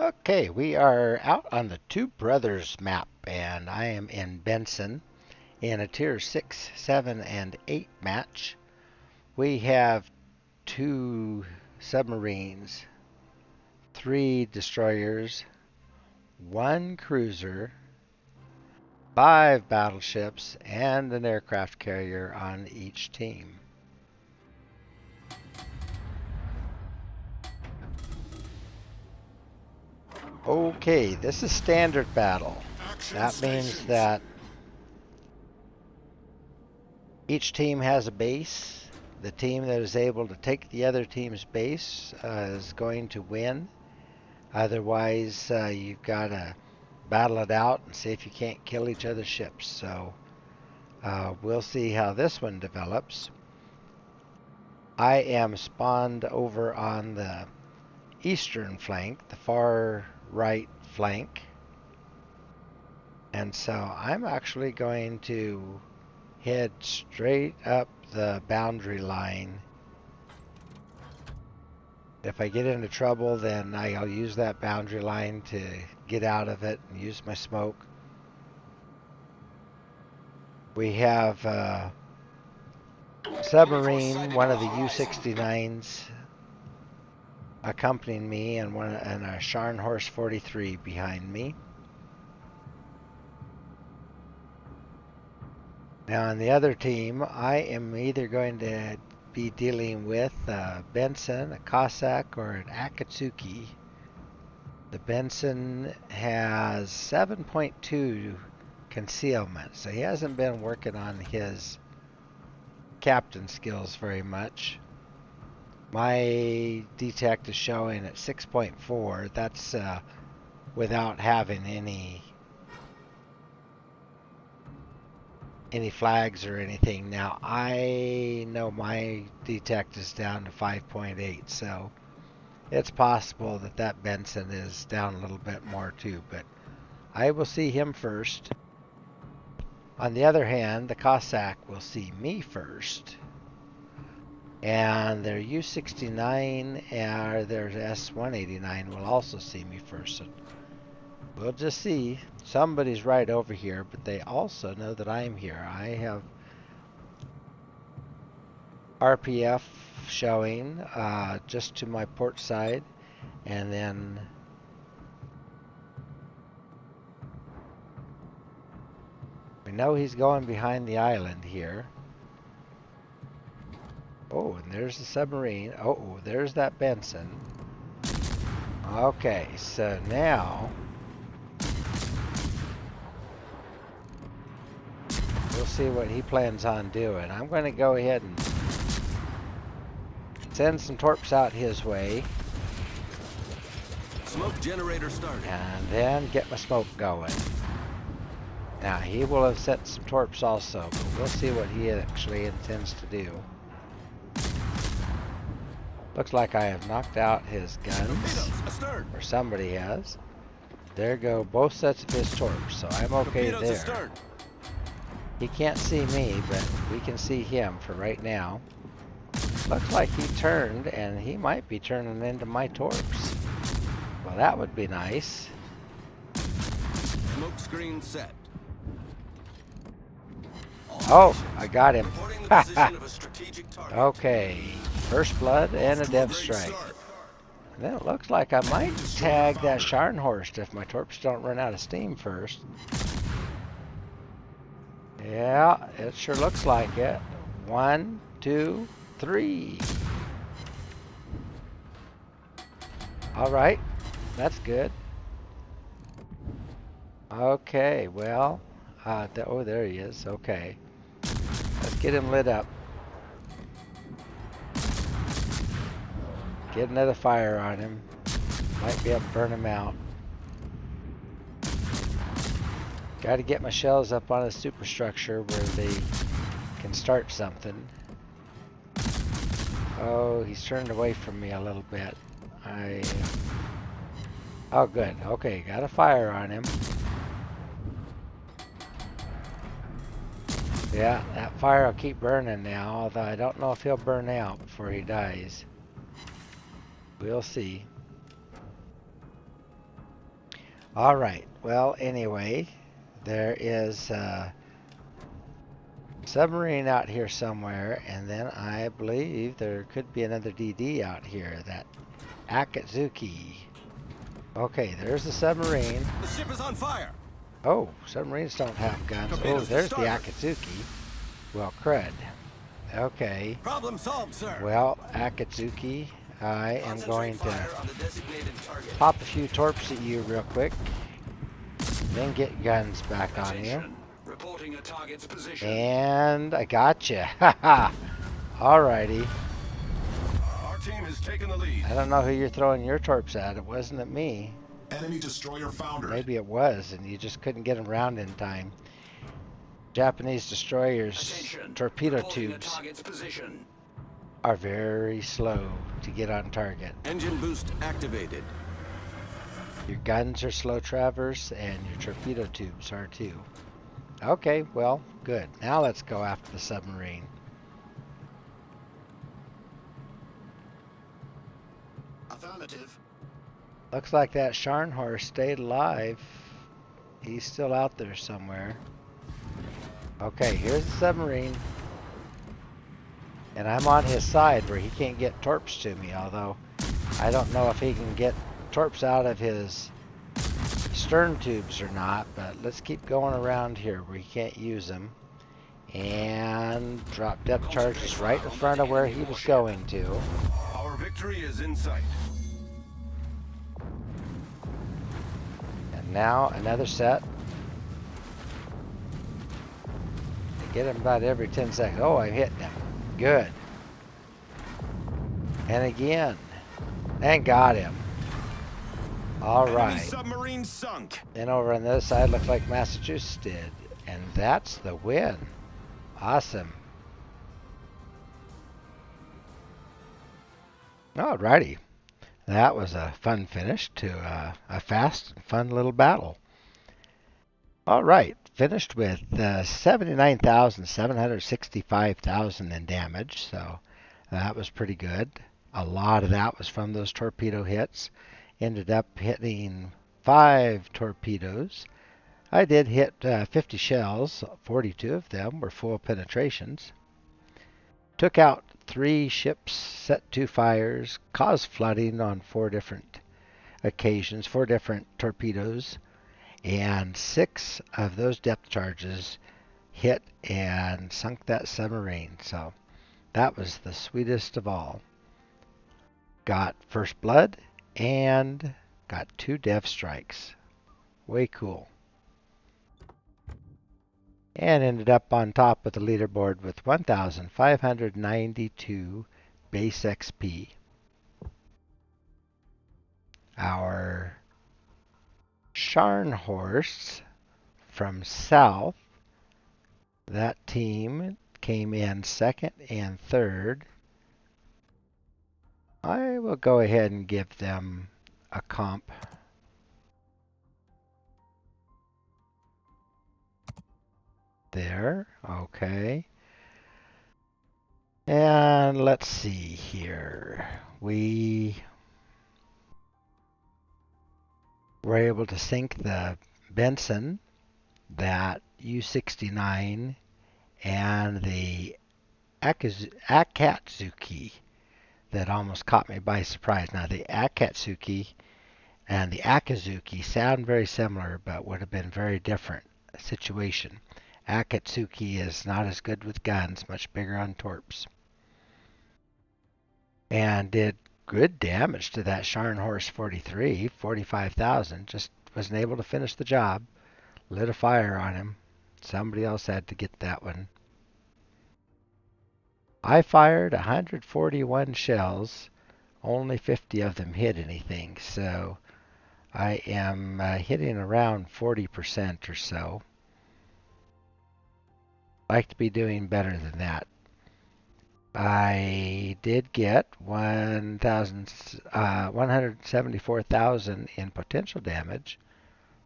Okay, we are out on the Two Brothers map, and I am in Benson in a Tier 6, 7, and 8 match. We have 2 submarines, 3 destroyers, 1 cruiser, 5 battleships, and an aircraft carrier on each team. Okay, this is standard battle. That means that each team has a base. The team that is able to take the other team's base is going to win. Otherwise, you've got to battle it out and see if you can't kill each other's ships. So we'll see how this one develops. I am spawned over on the eastern flank, the far right flank. And so I'm actually going to head straight up the boundary line. If I get into trouble, then I'll use that boundary line to get out of it and use my smoke. We have a submarine, one of the U-69s accompanying me, and a Scharnhorst 43 behind me. Now on the other team, I am either going to be dealing with a Benson, a Cossack, or an Akatsuki. The Benson has 7.2 concealment, so he hasn't been working on his captain skills very much. My detect is showing at 6.4. That's without having any flags or anything. Now I know my detect is down to 5.8, so it's possible that Benson is down a little bit more too, but I will see him first. On the other hand, the Cossack will see me first. And their U-69 or their S-189 will also see me first. So we'll just see. Somebody's right over here, but they also know that I'm here. I have RPF showing just to my port side, and then we know he's going behind the island here. Oh, and there's the submarine. Oh, there's that Benson. Okay, so now we'll see what he plans on doing. I'm going to go ahead and send some torps out his way. Smoke generator started. And then get my smoke going. Now, he will have set some torps also, but we'll see what he actually intends to do. Looks like I have knocked out his guns, or somebody has. There go both sets of his torps, so I'm okay there. He can't see me, but we can see him for right now. Looks like he turned, and he might be turning into my torps. Well, that would be nice. Smoke screen set. Oh, I got him. Okay, first blood and a dev strike. And then it looks like I might tag that Scharnhorst if my torps don't run out of steam first. Yeah, it sure looks like it. 1, 2, 3. All right, that's good. Okay, well, oh, there he is. Okay, let's get him lit up. Get another fire on him. Might be able to burn him out. Got to get my shells up on a superstructure where they can start something. Oh, he's turned away from me a little bit. Oh, good. Okay, got a fire on him. Yeah, that fire will keep burning now, although I don't know if he'll burn out before he dies. We'll see. All right. Well, anyway, there is a submarine out here somewhere, and then I believe there could be another DD out here, that Akatsuki. Okay, there's the submarine. The ship is on fire. Oh, submarines don't have guns. Oh, Torpedoes to there's the starboard. Akatsuki. Well, crud. Okay. Problem solved, sir. Well, Akatsuki, I am Concentrate going to fire on the designated target. pop a few torps at you real quick, then get guns back on you. Reporting a target's position. And I got you. Haha. Alrighty. Our team has taken the lead. I don't know who you're throwing your torps at. It wasn't at me. Enemy destroyer foundered. Maybe it was, and you just couldn't get them around in time. Japanese destroyers' Attention. torpedo Reporting a tubes target's position. are very slow to get on target. Engine boost activated. Your guns are slow traverse, and your torpedo tubes are too. Okay, well, good. Now let's go after the submarine. Affirmative. Looks like that Scharnhorst stayed alive. He's still out there somewhere. Okay, here's the submarine. And I'm on his side where he can't get torps to me, although I don't know if he can get torps out of his stern tubes or not, but let's keep going around here where he can't use them. And drop depth charges right in front of where he was going to. Our victory is in sight. And now another set. I get him about every 10 seconds. Oh, I'm hitting him. Good. And again. And got him. All right. Submarine sunk. Then over on the other side, looks like Massachusetts did. And that's the win. Awesome. Alrighty. That was a fun finish to a fast and fun little battle. Alright. Finished with 79,765,000 in damage. So that was pretty good. A lot of that was from those torpedo hits. Ended up hitting 5 torpedoes. I did hit 50 shells. 42 of them were full penetrations. Took out 3 ships, set 2 fires, caused flooding on 4 different occasions, 4 different torpedoes, and 6 of those depth charges hit and sunk that submarine. So that was the sweetest of all. Got first blood and got 2 dev strikes. Way cool. And ended up on top of the leaderboard with 1,592 base XP. Our Scharnhorst from south, that team came in second and third. I will go ahead and give them a comp. There, okay. And let's see here. We were able to sink the Benson, that U-69, and the Akatsuki that almost caught me by surprise. Now, the Akatsuki and the Akazuki sound very similar, but would have been very different situation. Akatsuki is not as good with guns, much bigger on torps. And did good damage to that Scharnhorst 43, 45,000. Just wasn't able to finish the job. Lit a fire on him. Somebody else had to get that one. I fired 141 shells. Only 50 of them hit anything. So I am hitting around 40% or so. Like to be doing better than that. I did get 174,000 in potential damage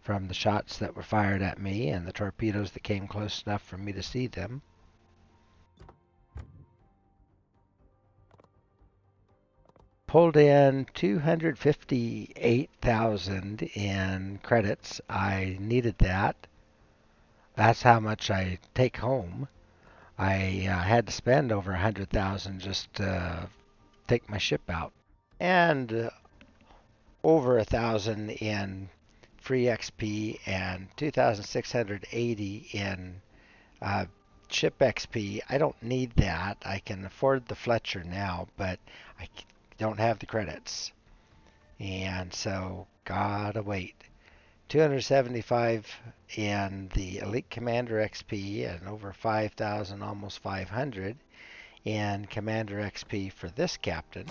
from the shots that were fired at me and the torpedoes that came close enough for me to see them. pulled in 258,000 in credits. I needed that. That's how much I take home. I had to spend over 100,000 just to take my ship out, and over 1,000 in free XP and 2,680 in uh, ship XP. I don't need that. I can afford the Fletcher now, but I don't have the credits, and so gotta wait. 275 in the Elite Commander XP and over 5,000, almost 500 in Commander XP for this captain.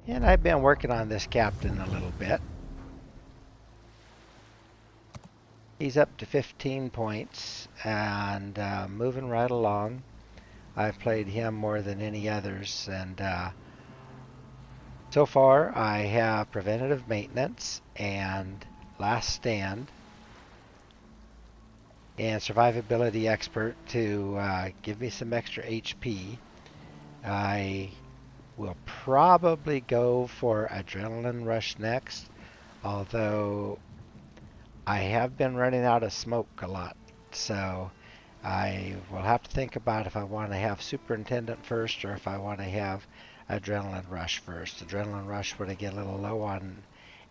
And I've been working on this captain a little bit. He's up to 15 points and moving right along. I've played him more than any others, and so far I have preventative maintenance and last stand and survivability expert to give me some extra HP. I will probably go for adrenaline rush next, although I have been running out of smoke a lot, so I will have to think about if I want to have superintendent first or if I want to have adrenaline rush first. Adrenaline rush, when I get a little low on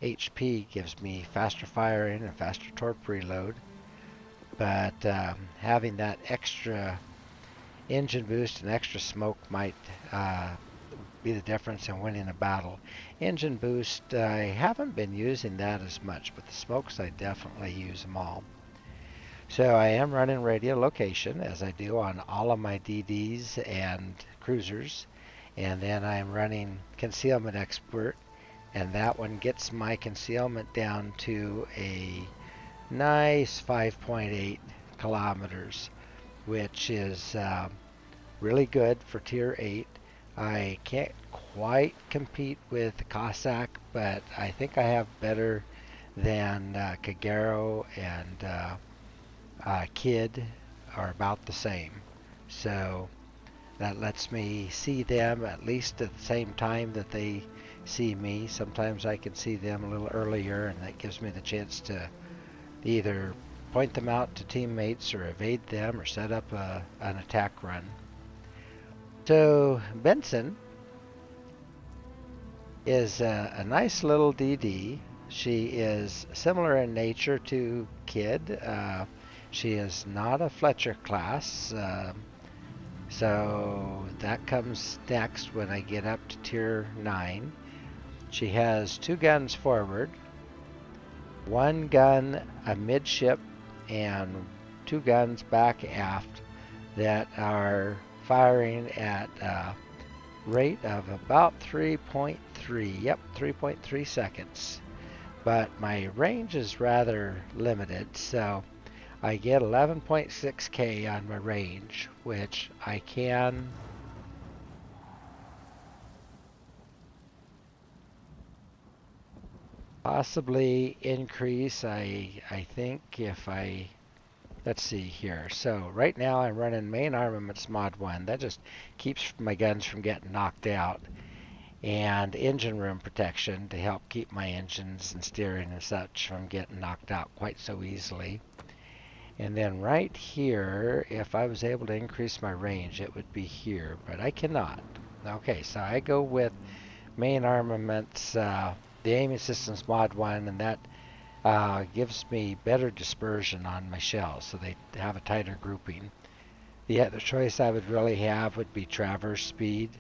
HP, gives me faster firing and faster torp reload, but having that extra engine boost and extra smoke might be the difference in winning a battle. Engine boost, I haven't been using that as much, but the smokes I definitely use them all. So I am running radio location as I do on all of my DDs and cruisers, and then I'm running concealment expert, and that one gets my concealment down to a nice 5.8 kilometers, which is really good for tier 8. I can't quite compete with the Cossack, but I think I have better than Kagero and Kid are about the same. So that lets me see them at least at the same time that they see me. Sometimes I can see them a little earlier, and that gives me the chance to either point them out to teammates or evade them or set up an attack run. So Benson is a nice little DD. She is similar in nature to Kid. She is not a Fletcher class, so that comes next when I get up to tier 9. She has 2 guns forward, 1 gun amidship, and 2 guns back aft that are firing at a rate of about 3.3. Yep, 3.3 seconds. But my range is rather limited, so I get 11.6k on my range, which I can possibly increase. I think if I, let's see here. So right now I'm running main armaments mod 1. That just keeps my guns from getting knocked out, and engine room protection to help keep my engines and steering and such from getting knocked out quite so easily. And then right here, if I was able to increase my range, it would be here, but I cannot. Okay, so I go with main armaments, the aiming systems mod 1, and that gives me better dispersion on my shells, so they have a tighter grouping. The other choice I would really have would be traverse speed,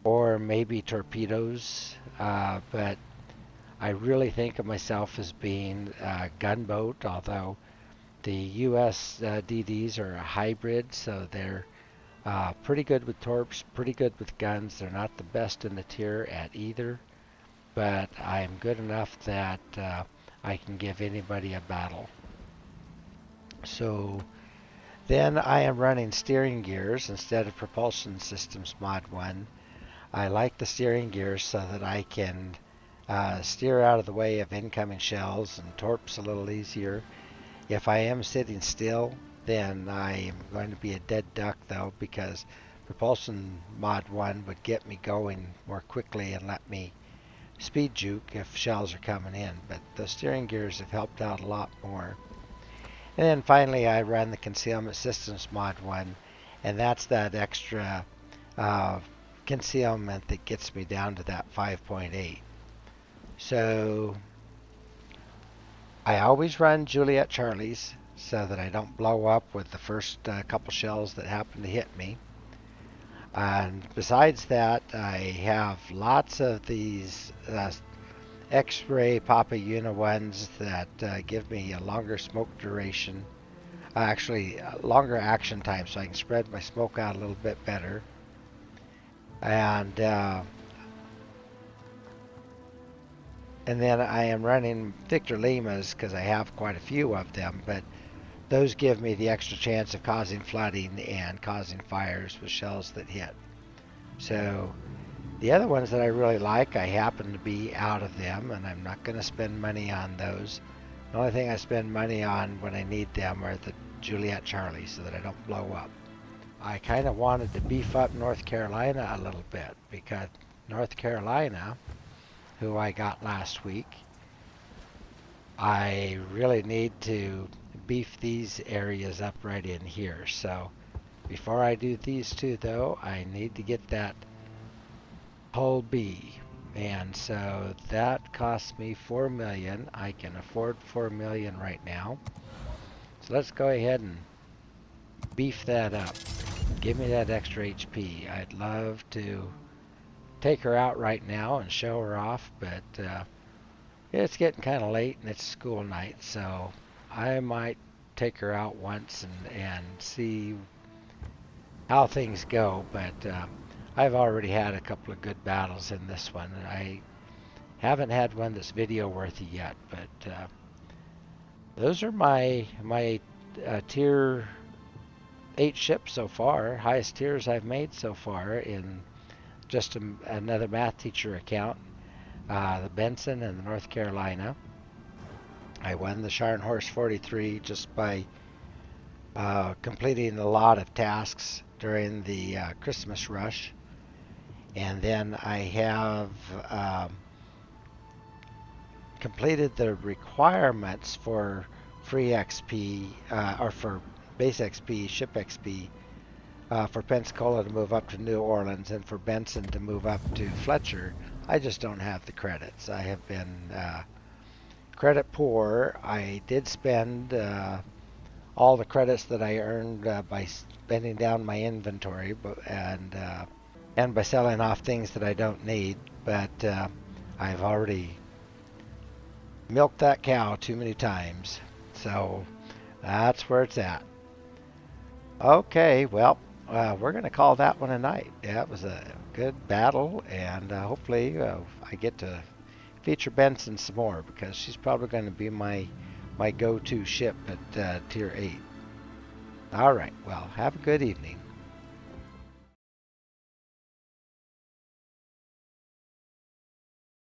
or maybe torpedoes, but I really think of myself as being a gunboat, although the US DDs are a hybrid, so they're pretty good with torps, pretty good with guns. They're not the best in the tier at either, but I'm good enough that I can give anybody a battle. So then I am running steering gears instead of propulsion systems mod 1. I like the steering gears so that I can steer out of the way of incoming shells and torps a little easier. If I am sitting still, then I am going to be a dead duck, though, because propulsion mod 1 would get me going more quickly and let me speed juke if shells are coming in, but the steering gears have helped out a lot more. And then finally I run the concealment systems mod 1, and that's that extra concealment that gets me down to that 5.8. So I always run Juliet Charlies so that I don't blow up with the first couple shells that happen to hit me. And besides that, I have lots of these X-ray Papa Una ones that give me a longer smoke duration, actually longer action time, so I can spread my smoke out a little bit better. And then I am running Victor Limas because I have quite a few of them, but those give me the extra chance of causing flooding and causing fires with shells that hit. So the other ones that I really like, I happen to be out of them, and I'm not going to spend money on those. The only thing I spend money on when I need them are the Juliet Charlie so that I don't blow up. I kind of wanted to beef up North Carolina a little bit because North Carolina, who I got last week, I really need to beef these areas up right in here. So before I do these two though, I need to get that hull B. And so that cost me 4 million. I can afford 4 million right now. So let's go ahead and beef that up. Give me that extra HP. I'd love to take her out right now and show her off, but it's getting kind of late and it's school night, so I might take her out once and see how things go. But I've already had a couple of good battles in this one. I haven't had one that's video worthy yet, but those are my tier 8 ships so far, highest tiers I've made so far in just another math teacher account. The Benson and the North Carolina. I won the Scharnhorst 43 just by completing a lot of tasks during the Christmas rush. And then I have completed the requirements for free XP or for base XP, ship XP for Pensacola to move up to New Orleans and for Benson to move up to Fletcher. I just don't have the credits. I have been credit poor. I did spend all the credits that I earned by spending down my inventory and by selling off things that I don't need. But I've already milked that cow too many times. So that's where it's at. Okay, well, we're going to call that one a night. Yeah, it was a good battle, and hopefully I get to feature Benson some more because she's probably going to be my go-to ship at Tier 8. All right, well, have a good evening.